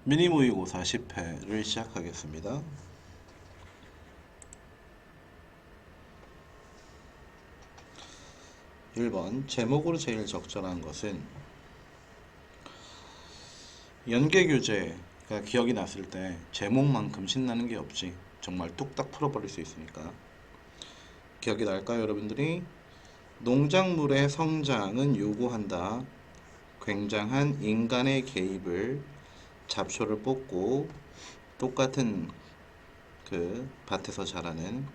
미니 모의고사 10회를 시작하겠습니다. 1번 제목으로 제일 적절한 것은 연계교재가 기억이 났을 때 제목만큼 신나는 게 없지. 정말 뚝딱 풀어버릴 수 있으니까. 기억이 날까요, 여러분들이? 농작물의 성장은 요구한다. 굉장한 인간의 개입을 잡초를 뽑고 똑같은 그 밭에서 자라는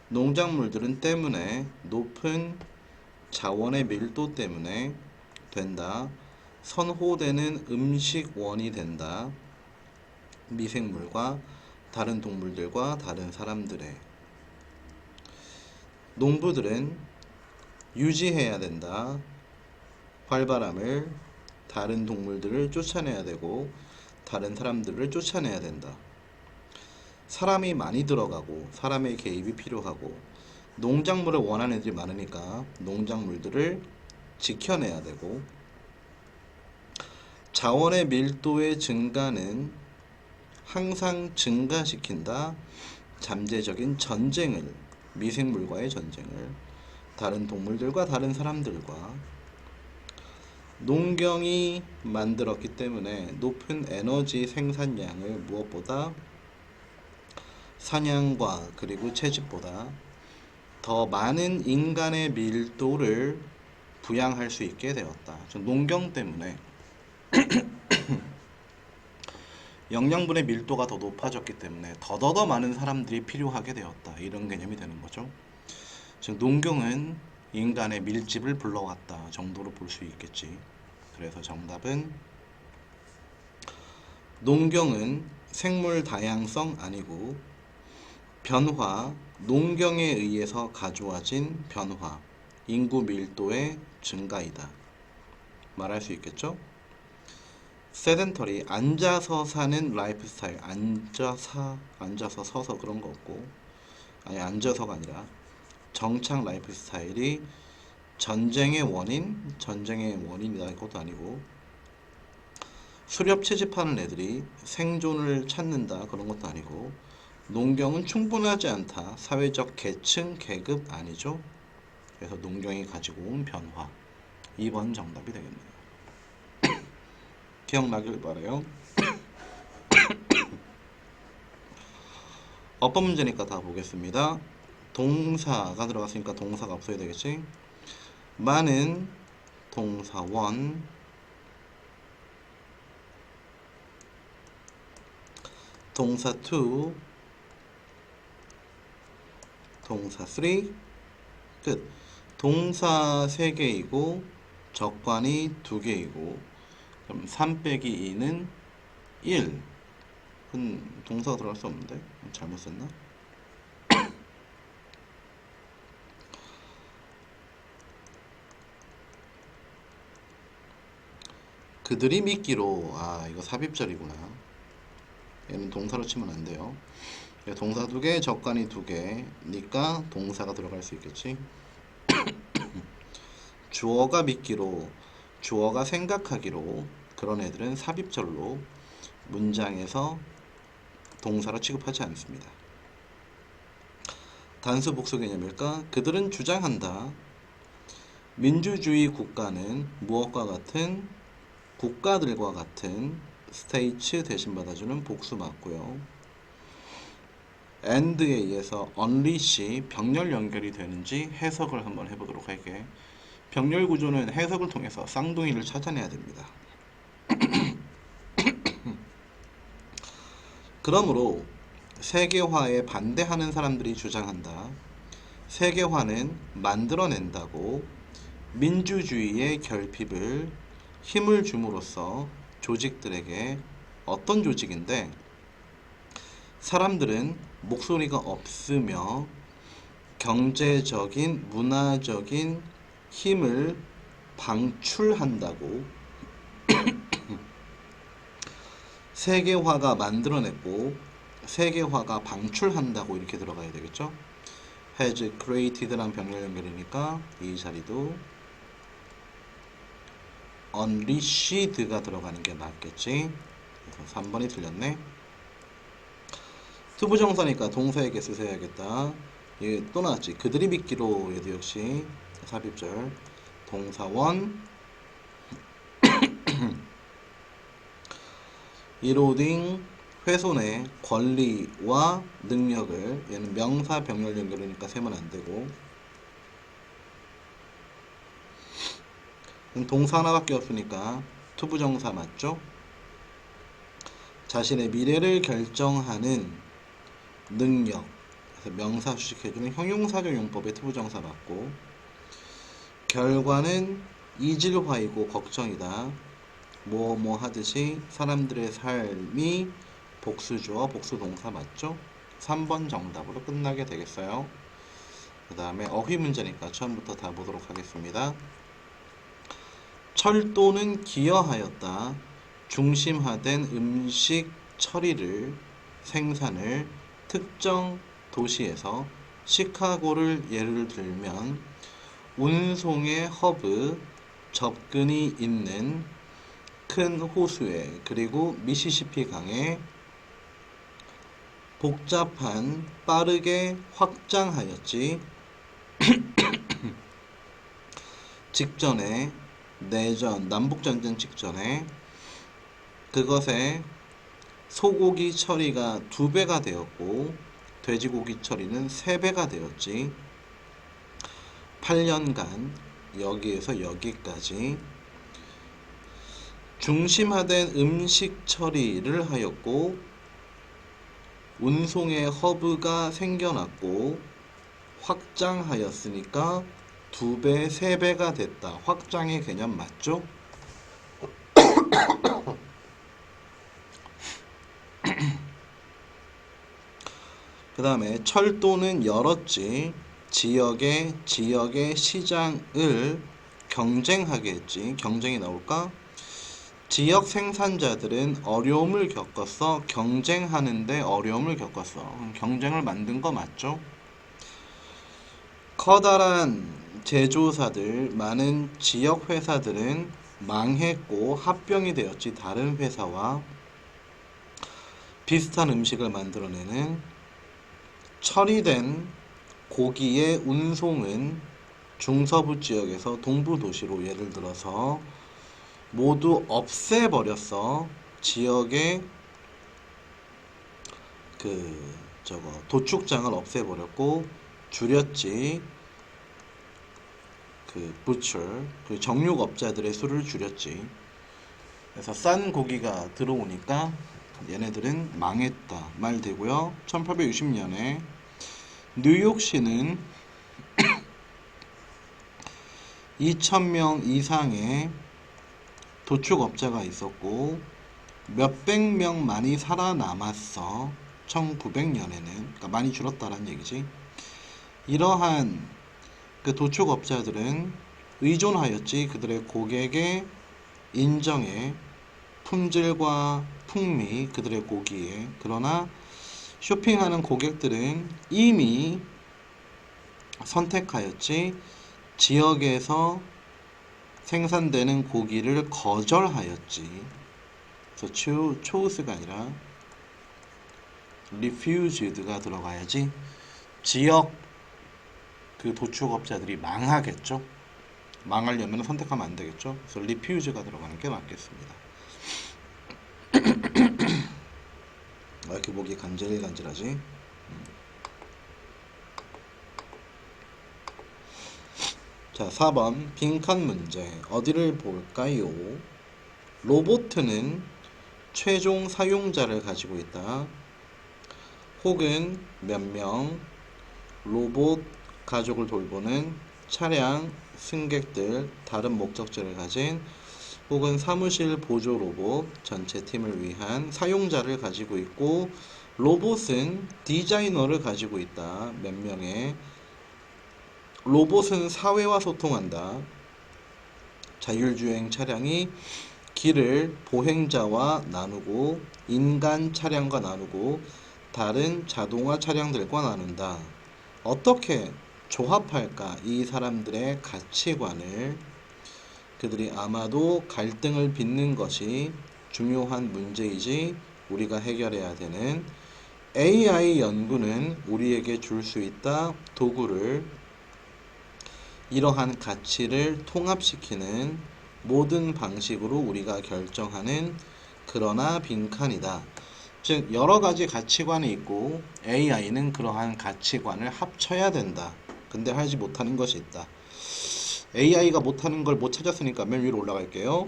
농작물들은 때문에 높은 자원의 밀도 때문에 된다. 선호되는 음식원이 된다. 미생물과 다른 동물들과 다른 사람들의 농부들은 유지해야 된다. 활바람을 다른 동물들을 쫓아내야 되고 다른 사람들을 쫓아내야 된다. 사람이 많이 들어가고 사람의 개입이 필요하고 농작물을 원하는 애들이 많으니까 농작물들을 지켜내야 되고 자원의 밀도의 증가는 항상 증가시킨다. 잠재적인 전쟁을, 미생물과의 전쟁을, 다른 동물들과 다른 사람들과 농경이 만들었기 때문에 높은 에너지 생산량을 무엇보다 사냥과 그리고 채집보다 더 많은 인간의 밀도를 부양할 수 있게 되었다. 농경 때문에 영양분의 밀도가 더 높아졌기 때문에 더더더 많은 사람들이 필요하게 되었다. 이런 개념이 되는 거죠. 즉 농경은 인간의 밀집을 불러왔다 정도로 볼 수 있겠지. 그래서 정답은 농경은 생물 다양성 아니고 변화, 농경에 의해서 가져와진 변화, 인구 밀도의 증가이다. 말할 수 있겠죠? 세덴터리, 앉아서 사는 라이프 스타일, 앉아서 서서 그런 거 없고, 아니 앉아서가 아니라 정착 라이프 스타일이 전쟁의 원인이다 그것도 아니고, 수렵 채집하는 애들이 생존을 찾는다 그런 것도 아니고, 농경은 충분하지 않다. 사회적 계층, 계급 아니죠. 그래서 농경이 가지고 온 변화. 2번 정답이 되겠네요. 기억나길 바라요. 어법 문제니까 다 보겠습니다. 동사가 들어갔으니까 동사가 없어야 되겠지. 많은 동사 1, 동사 2, 동사 3, 끝. 동사 3개이고 적관이 2개이고 그럼 3 빼기 2는 1. 그건 동사가 들어갈 수 없는데 잘못 썼나? 그들이 믿기로, 이거 삽입절이구나. 얘는 동사로 치면 안 돼요. 동사 2개, 적관이 2개니까 동사가 들어갈 수 있겠지. 주어가 믿기로, 주어가 생각하기로, 그런 애들은 삽입절로 문장에서 동사로 취급하지 않습니다. 단수 복수 개념일까? 그들은 주장한다. 민주주의 국가는 무엇과 같은, 국가들과 같은 스테이츠 대신 받아주는 복수 맞고요. and에 의해서 unleash, 병렬 연결이 되는지 해석을 한번 해보도록 할게. 병렬 구조는 해석을 통해서 쌍둥이를 찾아내야 됩니다. 그러므로 세계화에 반대하는 사람들이 주장한다. 세계화는 만들어낸다고 민주주의의 결핍을 힘을 줌으로써 조직들에게, 어떤 조직인데 사람들은 목소리가 없으며 경제적인, 문화적인 힘을 방출한다고 세계화가 만들어냈고 세계화가 방출한다고 이렇게 들어가야 되겠죠. has created란 병렬 연결이니까 이 자리도 unleashed가 들어가는 게 맞겠지. 그래서 3번이 틀렸네. 투부정사니까 동사의 개수 세야겠다. 이게 또 나왔지. 그들이 믿기로. 얘도 역시 삽입절. 동사원 이로딩 훼손의 권리와 능력을, 얘는 명사 병렬 연결이니까 세면 안 되고, 동사 하나밖에 없으니까 투부정사 맞죠? 자신의 미래를 결정하는 능력, 그래서 명사 수식해주는 형용사적 용법의 투부정사 맞고, 결과는 이질화이고 걱정이다. 뭐 하듯이 사람들의 삶이 복수주어 복수동사 맞죠? 3번 정답으로 끝나게 되겠어요. 그 다음에 어휘 문제니까 처음부터 다 보도록 하겠습니다. 철도는 기여하였다. 중심화된 음식 처리를, 생산을 특정 도시에서, 시카고를 예를 들면 운송의 허브, 접근이 있는 큰 호수에, 그리고 미시시피 강에 복잡한 빠르게 확장하였지. 직전에, 내전 남북전쟁 직전에 그것에 소고기 처리가 2배가 되었고 돼지고기 처리는 3배가 되었지. 8년간 여기에서 여기까지 중심화된 음식 처리를 하였고 운송의 허브가 생겨났고 확장하였으니까 2배, 3배가 됐다. 확장의 개념 맞죠? 그 다음에 철도는 열었지. 지역의 시장을 경쟁하게 했지. 경쟁이 나올까? 지역 생산자들은 어려움을 겪었어. 경쟁하는데 어려움을 겪었어. 경쟁을 만든 거 맞죠? 커다란 제조사들, 많은 지역 회사들은 망했고 합병이 되었지. 다른 회사와 비슷한 음식을 만들어내는. 처리된 고기의 운송은 중서부 지역에서 동부 도시로, 예를 들어서 모두 없애버렸어. 지역의 도축장을 없애버렸고 줄였지. butcher, 정육업자들의 수를 줄였지. 그래서 싼 고기가 들어오니까 얘네들은 망했다 말 되고요. 1860년에 뉴욕시는 2,000명 이상의 도축업자가 있었고 몇백 명만이 살아남았어. 1900년에는. 그러니까 많이 줄었다는 얘기지. 이러한 도축업자들은 의존하였지. 그들의 고객의 인정에, 품질과 풍미, 그들의 고기에. 그러나 쇼핑하는 고객들은 이미 선택하였지. 지역에서 생산되는 고기를 거절하였지. 그래서 chose가 아니라 refused가 들어가야지. 지역 도축업자들이 망하겠죠. 망하려면 선택하면 안 되겠죠. 그래서 refuse가 들어가는 게 맞겠습니다. 왜 이렇게 목이 간질간질하지? 자, 4번 빈칸 문제. 어디를 볼까요? 로봇은 최종 사용자를 가지고 있다. 혹은 몇 명 로봇 가족을 돌보는 차량, 승객들, 다른 목적지를 가진, 혹은 사무실 보조 로봇 전체 팀을 위한 사용자를 가지고 있고, 로봇은 디자이너를 가지고 있다. 몇 명의. 로봇은 사회와 소통한다. 자율주행 차량이 길을 보행자와 나누고 인간 차량과 나누고 다른 자동화 차량들과 나눈다. 어떻게 조합할까? 이 사람들의 가치관을. 그들이 아마도 갈등을 빚는 것이 중요한 문제이지 우리가 해결해야 되는 AI 연구는 우리에게 줄 수 있다 도구를 이러한 가치를 통합시키는 모든 방식으로 우리가 결정하는 그러나 빈칸이다. 즉 여러 가지 가치관이 있고 AI는 그러한 가치관을 합쳐야 된다. 근데 하지 못하는 것이 있다. AI가 못하는 걸 못 찾았으니까 맨 위로 올라갈게요.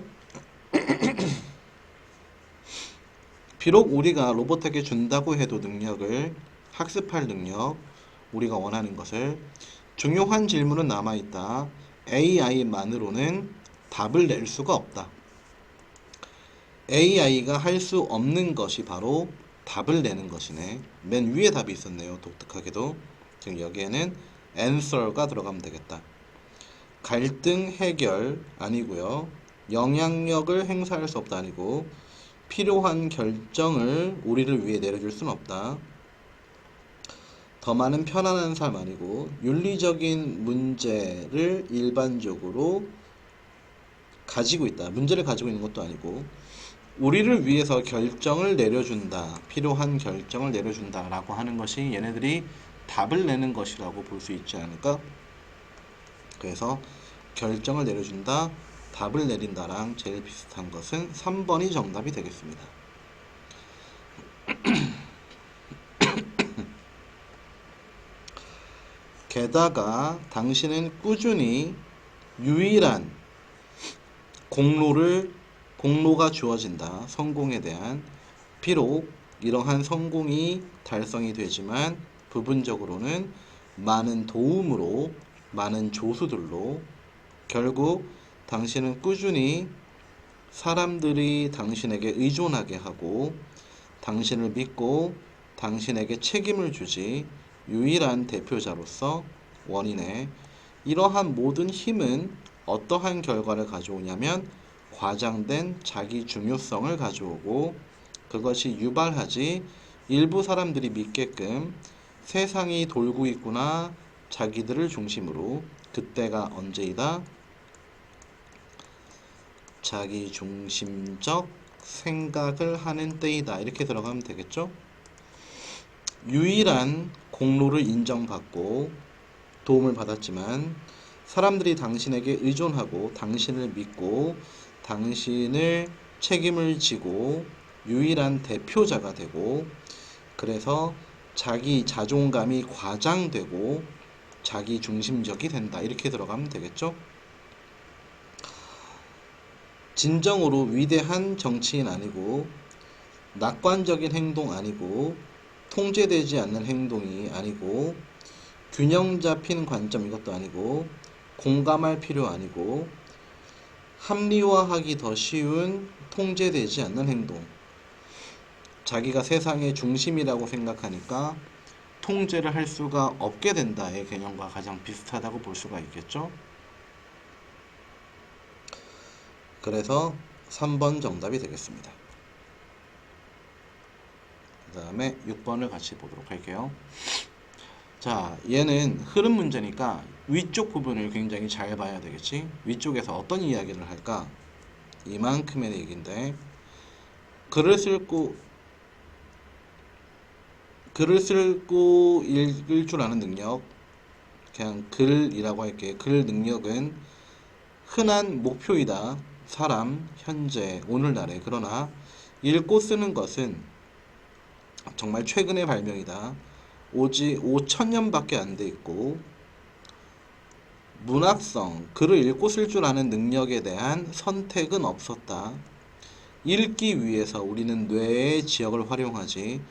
비록 우리가 로봇에게 준다고 해도 능력을 학습할 능력, 우리가 원하는 것을 중요한 질문은 남아있다. AI만으로는 답을 낼 수가 없다. AI가 할 수 없는 것이 바로 답을 내는 것이네. 맨 위에 답이 있었네요. 독특하게도. 지금 여기에는 answer가 들어가면 되겠다. 갈등 해결 아니고요. 영향력을 행사할 수 없다 아니고 필요한 결정을 우리를 위해 내려줄 수는 없다. 더 많은 편안한 삶 아니고 윤리적인 문제를 일반적으로 가지고 있다. 문제를 가지고 있는 것도 아니고 우리를 위해서 결정을 내려준다. 필요한 결정을 내려준다 라고 하는 것이 얘네들이 답을 내는 것이라고 볼 수 있지 않을까? 그래서 결정을 내려준다. 답을 내린다랑 제일 비슷한 것은 3번이 정답이 되겠습니다. 게다가 당신은 꾸준히 유일한 공로가 주어진다. 성공에 대한 비록 이러한 성공이 달성이 되지만 부분적으로는 많은 도움으로 많은 조수들로 결국 당신은 꾸준히 사람들이 당신에게 의존하게 하고 당신을 믿고 당신에게 책임을 주지 유일한 대표자로서 원인의 이러한 모든 힘은 어떠한 결과를 가져오냐면 과장된 자기 중요성을 가져오고 그것이 유발하지 일부 사람들이 믿게끔 세상이 돌고 있구나 자기들을 중심으로 그때가 언제이다? 자기 중심적 생각을 하는 때이다. 이렇게 들어가면 되겠죠? 유일한 공로를 인정받고 도움을 받았지만 사람들이 당신에게 의존하고 당신을 믿고 당신을 책임을 지고 유일한 대표자가 되고 그래서 자기 자존감이 과장되고 자기 중심적이 된다. 이렇게 들어가면 되겠죠? 진정으로 위대한 정치인 아니고 낙관적인 행동 아니고 통제되지 않는 행동이 아니고 균형 잡힌 관점 이것도 아니고 공감할 필요 아니고 합리화하기 더 쉬운 통제되지 않는 행동 자기가 세상의 중심이라고 생각하니까 통제를 할 수가 없게 된다의 개념과 가장 비슷하다고 볼 수가 있겠죠. 그래서 3번 정답이 되겠습니다. 그 다음에 6번을 같이 보도록 할게요. 자, 얘는 흐름 문제니까 위쪽 부분을 굉장히 잘 봐야 되겠지. 위쪽에서 어떤 이야기를 할까? 이만큼의 얘기인데 글을 쓰고 읽을 줄 아는 능력 그냥 글이라고 할게. 글 능력은 흔한 목표이다. 사람, 현재, 오늘날에. 그러나 읽고 쓰는 것은 정말 최근의 발명이다. 오직 5,000년밖에 안 돼 있고 문학성, 글을 읽고 쓸 줄 아는 능력에 대한 선택은 없었다. 읽기 위해서 우리는 뇌의 지역을 활용하지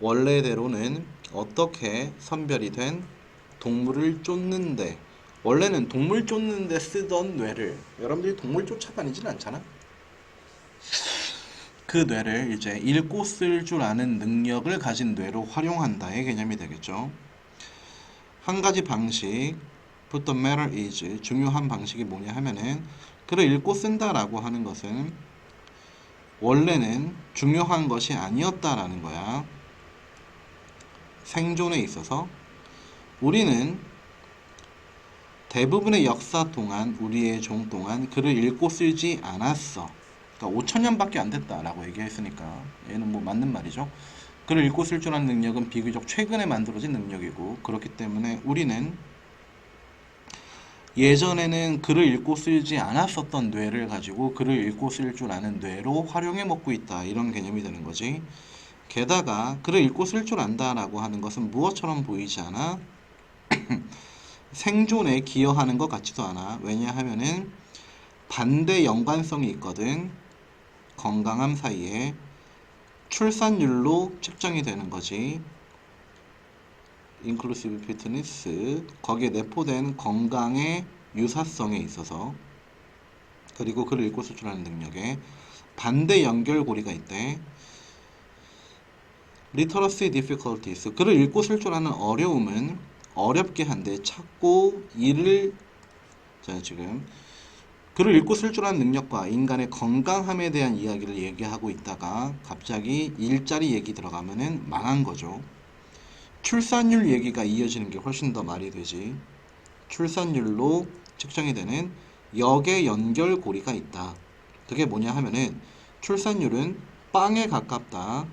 원래대로는 어떻게 선별이 된 동물을 쫓는데 원래는 동물 쫓는데 쓰던 뇌를 여러분들이 동물 쫓아다니진 않잖아. 그 뇌를 이제 읽고 쓸 줄 아는 능력을 가진 뇌로 활용한다의 개념이 되겠죠. 한 가지 방식, put the matter is 중요한 방식이 뭐냐 하면은 글을 읽고 쓴다라고 하는 것은 원래는 중요한 것이 아니었다라는 거야. 생존에 있어서 우리는 대부분의 역사 동안 우리의 종 동안 글을 읽고 쓰지 않았어. 그러니까 5천년밖에 안 됐다라고 얘기했으니까 얘는 뭐 맞는 말이죠. 글을 읽고 쓸 줄 아는 능력은 비교적 최근에 만들어진 능력이고, 그렇기 때문에 우리는 예전에는 글을 읽고 쓰지 않았었던 뇌를 가지고 글을 읽고 쓸 줄 아는 뇌로 활용해 먹고 있다, 이런 개념이 되는 거지. 게다가 글을 읽고 쓸 줄 안다라고 하는 것은 무엇처럼 보이지 않아? 생존에 기여하는 것 같지도 않아. 왜냐하면은 반대 연관성이 있거든. 건강함 사이에 출산율로 측정이 되는 거지. 인클루시브 피트니스, 거기에 내포된 건강의 유사성에 있어서, 그리고 글을 읽고 쓸 줄 아는 능력에 반대 연결고리가 있대. Literacy difficulties, 글을 읽고 쓸 줄 아는 어려움은 어렵게 한데 찾고 이를, 자 지금 글을 읽고 쓸 줄 아는 능력과 인간의 건강함에 대한 이야기를 얘기하고 있다가 갑자기 일자리 얘기 들어가면은 망한 거죠. 출산율 얘기가 이어지는 게 훨씬 더 말이 되지. 출산율로 측정이 되는 역의 연결고리가 있다. 그게 뭐냐 하면은 출산율은 빵에 가깝다.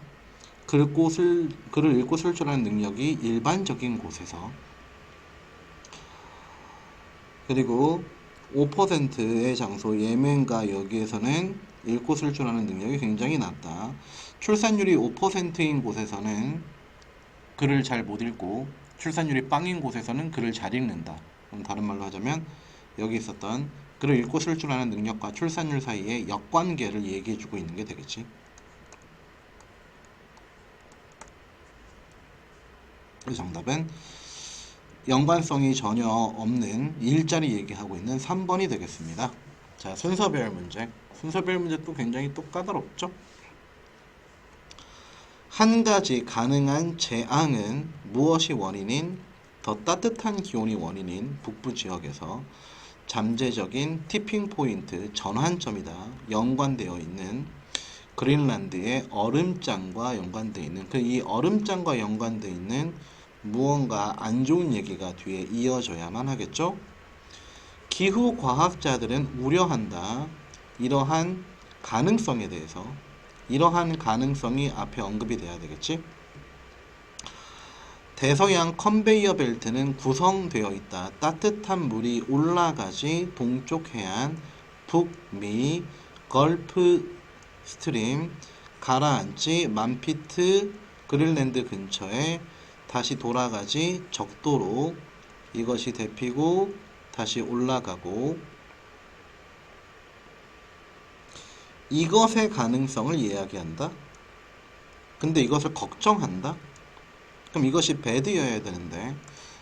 글을 읽고 쓸 줄 아는 능력이 일반적인 곳에서, 그리고 5%의 장소 예멘과 여기에서는 읽고 쓸 줄 아는 능력이 굉장히 낮다. 출산율이 5%인 곳에서는 글을 잘 못 읽고, 출산율이 빵인 곳에서는 글을 잘 읽는다. 그럼 다른 말로 하자면 여기 있었던 글을 읽고 쓸 줄 아는 능력과 출산율 사이의 역관계를 얘기해주고 있는 게 되겠지. 그 정답은 연관성이 전혀 없는 일자리 얘기하고 있는 3번이 되겠습니다. 자, 순서별 문제. 순서별 문제 또 굉장히 또 까다롭죠? 한 가지 가능한 재앙은 무엇이 원인인? 더 따뜻한 기온이 원인인 북부 지역에서 잠재적인 티핑 포인트, 전환점이다. 연관되어 있는 그린란드의 얼음장과 연관되어 있는, 이 얼음장과 연관되어 있는 무언가 안 좋은 얘기가 뒤에 이어져야만 하겠죠? 기후 과학자들은 우려한다. 이러한 가능성에 대해서, 이러한 가능성이 앞에 언급이 돼야 되겠지? 대서양 컨베이어 벨트는 구성되어 있다. 따뜻한 물이 올라가지 동쪽 해안, 북미, 걸프 스트림, 가라앉지 만피트, 그린랜드 근처에 다시 돌아가지 적도로, 이것이 데피고 다시 올라가고, 이것의 가능성을 이야기한다. 근데 이것을 걱정한다. 그럼 이것이 배드여야 되는데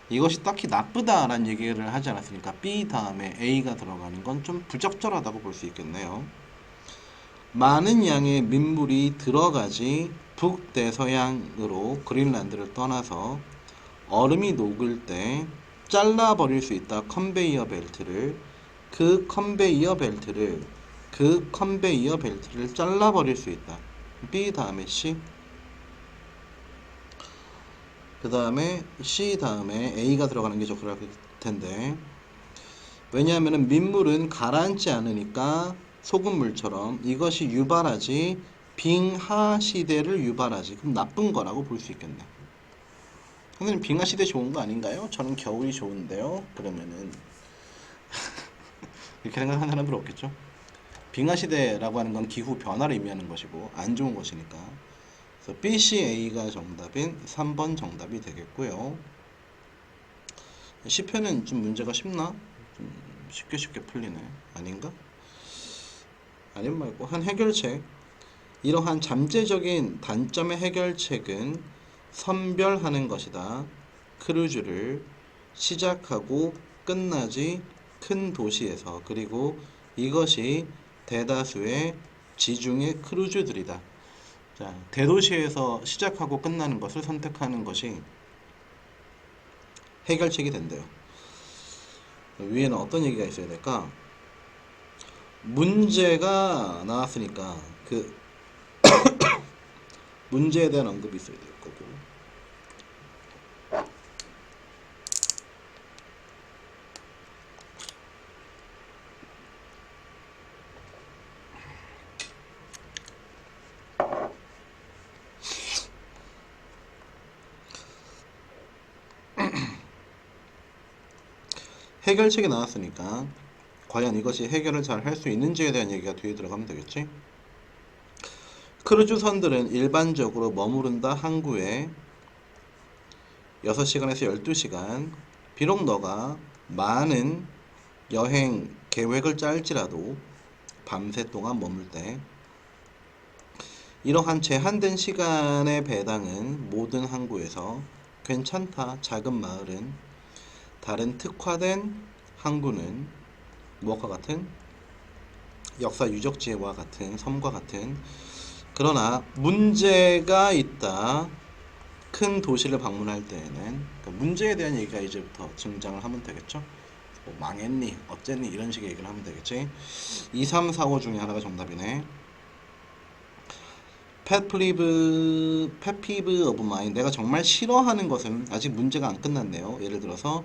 이것이 딱히 나쁘다라는 얘기를 하지 않았으니까 B 다음에 A가 들어가는 건 좀 부적절하다고 볼 수 있겠네요. 많은 양의 민물이 들어가지 북대서양으로 그린란드를 떠나서 얼음이 녹을 때 잘라버릴 수 있다. 컨베이어 벨트를, 그 컨베이어 벨트를 잘라버릴 수 있다. B 다음에 C, 그 다음에 C 다음에 A가 들어가는 게 적절할 텐데, 왜냐하면 민물은 가라앉지 않으니까 소금물처럼 이것이 유발하지, 빙하 시대를 유발하지. 그럼 나쁜 거라고 볼 수 있겠네. 선생님 빙하 시대 좋은 거 아닌가요? 저는 겨울이 좋은데요. 그러면은 이렇게 생각하는 사람들 없겠죠. 빙하 시대라고 하는 건 기후 변화를 의미하는 것이고 안 좋은 것이니까. 그래서 B, C, A가 정답인 3번 정답이 되겠고요. 시편은 좀 문제가 쉽나? 좀 쉽게 풀리네. 아닌가? 아님 말고 한 해결책. 이러한 잠재적인 단점의 해결책은 선별하는 것이다. 크루즈를 시작하고 끝나지 큰 도시에서, 그리고 이것이 대다수의 지중해 크루즈들이다. 자, 대도시에서 시작하고 끝나는 것을 선택하는 것이 해결책이 된대요. 위에는 어떤 얘기가 있어야 될까? 문제가 나왔으니까 그 문제에 대한 언급이 있어야 될 거고, 해결책이 나왔으니까 과연 이것이 해결을 잘 할 수 있는지에 대한 얘기가 뒤에 들어가면 되겠지. 크루즈선들은 일반적으로 머무른다 항구에 6시간에서 12시간. 비록 너가 많은 여행 계획을 짤지라도 밤새 동안 머물 때 이러한 제한된 시간의 배당은 모든 항구에서 괜찮다. 작은 마을은 다른 특화된 항구는 무엇과 같은 역사 유적지와 같은 섬과 같은 그러나 문제가 있다. 큰 도시를 방문할 때에는 그 문제에 대한 얘기가 이제부터 등장을 하면 되겠죠. 뭐 망했니 어쨌니 이런 식의 얘기를 하면 되겠지. 2, 3, 4, 5 중에 하나가 정답이네. 펫피브 오브 마인. 내가 정말 싫어하는 것은 아직 문제가 안 끝났네요. 예를 들어서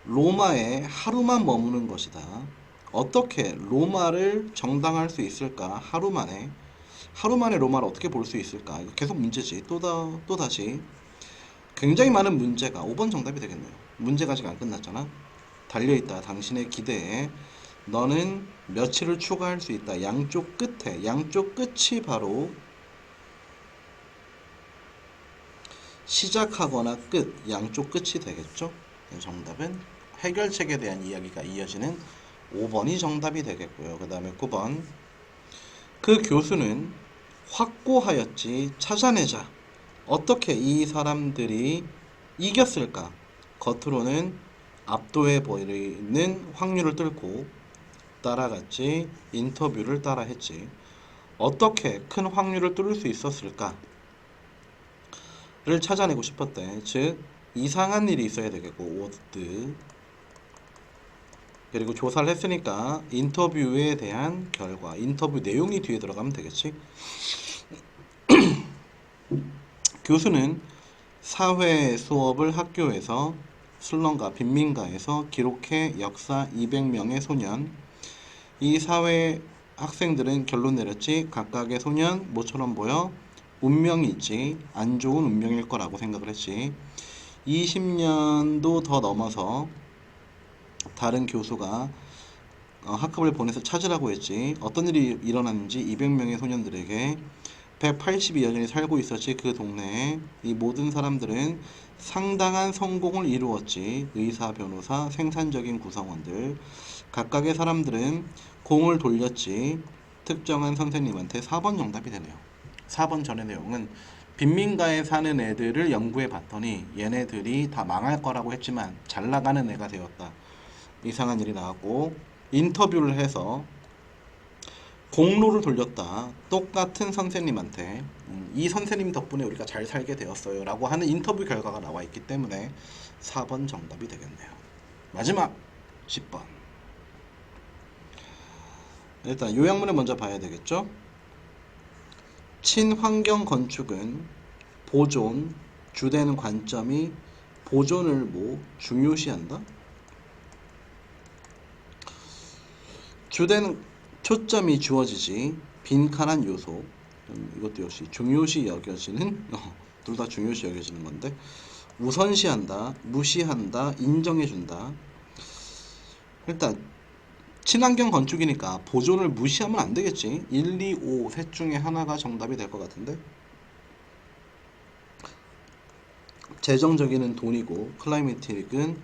로마에 하루만 머무는 것이다. 어떻게 로마를 정당할 수 있을까? 하루 만에 로마를 어떻게 볼 수 있을까? 이거 계속 문제지. 또다시 굉장히 많은 문제가 5번 정답이 되겠네요. 문제가 아직 안 끝났잖아. 달려있다. 당신의 기대에 너는 며칠을 추가할 수 있다. 양쪽 끝이 바로 시작하거나 끝, 양쪽 끝이 되겠죠. 정답은 해결책에 대한 이야기가 이어지는 5번이 정답이 되겠고요. 그 다음에 9번. 그 교수는 확고하였지. 찾아내자. 어떻게 이 사람들이 이겼을까? 겉으로는 압도해 보이는 확률을 뚫고 따라갔지. 인터뷰를 따라했지. 어떻게 큰 확률을 뚫을 수 있었을까? 를 찾아내고 싶었대. 즉 이상한 일이 있어야 되겠고 워드. 그리고 조사를 했으니까 인터뷰에 대한 결과, 인터뷰 내용이 뒤에 들어가면 되겠지. 교수는 사회 수업을 학교에서 슬럼과 빈민가에서 기록해 역사 200명의 소년. 이 사회 학생들은 결론 내렸지. 각각의 소년 뭐처럼 보여? 운명이 있지. 안 좋은 운명일 거라고 생각을 했지. 20년도 더 넘어서 다른 교수가 학급을 보내서 찾으라고 했지. 어떤 일이 일어났는지 200명의 소년들에게 182여 년이 살고 있었지. 그 동네에 이 모든 사람들은 상당한 성공을 이루었지. 의사, 변호사, 생산적인 구성원들. 각각의 사람들은 공을 돌렸지. 특정한 선생님한테. 4번 정답이 되네요. 4번 전의 내용은 빈민가에 사는 애들을 연구해 봤더니 얘네들이 다 망할 거라고 했지만 잘 나가는 애가 되었다. 이상한 일이 나왔고 인터뷰를 해서 공로를 돌렸다. 똑같은 선생님한테 이 선생님 덕분에 우리가 잘 살게 되었어요 라고 하는 인터뷰 결과가 나와 있기 때문에 4번 정답이 되겠네요. 마지막 10번. 일단 요약문을 먼저 봐야 되겠죠. 친환경 건축은 보존, 주되는 관점이 보존을 중요시한다? 주되는 초점이 주어지지. 빈칸한 요소. 이것도 역시 중요시 여겨지는 둘 다 중요시 여겨지는 건데 우선시한다, 무시한다, 인정해준다. 일단 친환경 건축이니까 보존을 무시하면 안 되겠지. 1, 2, 5 셋 중에 하나가 정답이 될 것 같은데 재정적인은 돈이고 클라이매틱은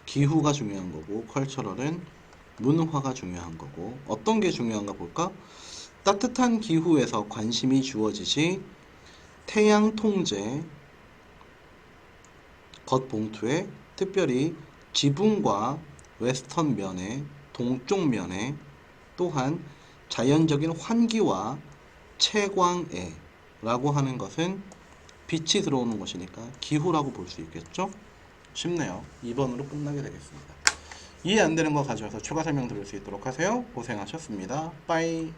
기후가 중요한 거고 컬처럴은 문화가 중요한 거고 어떤 게 중요한가 볼까? 따뜻한 기후에서 관심이 주어지지. 태양 통제 겉봉투에 특별히 지붕과 웨스턴 면에 동쪽 면에 또한 자연적인 환기와 채광에 라고 하는 것은 빛이 들어오는 것이니까 기후라고 볼 수 있겠죠? 쉽네요. 2번으로 끝나게 되겠습니다. 이해 안 되는 거 가져와서 추가 설명 드릴 수 있도록 하세요. 고생하셨습니다. 빠이.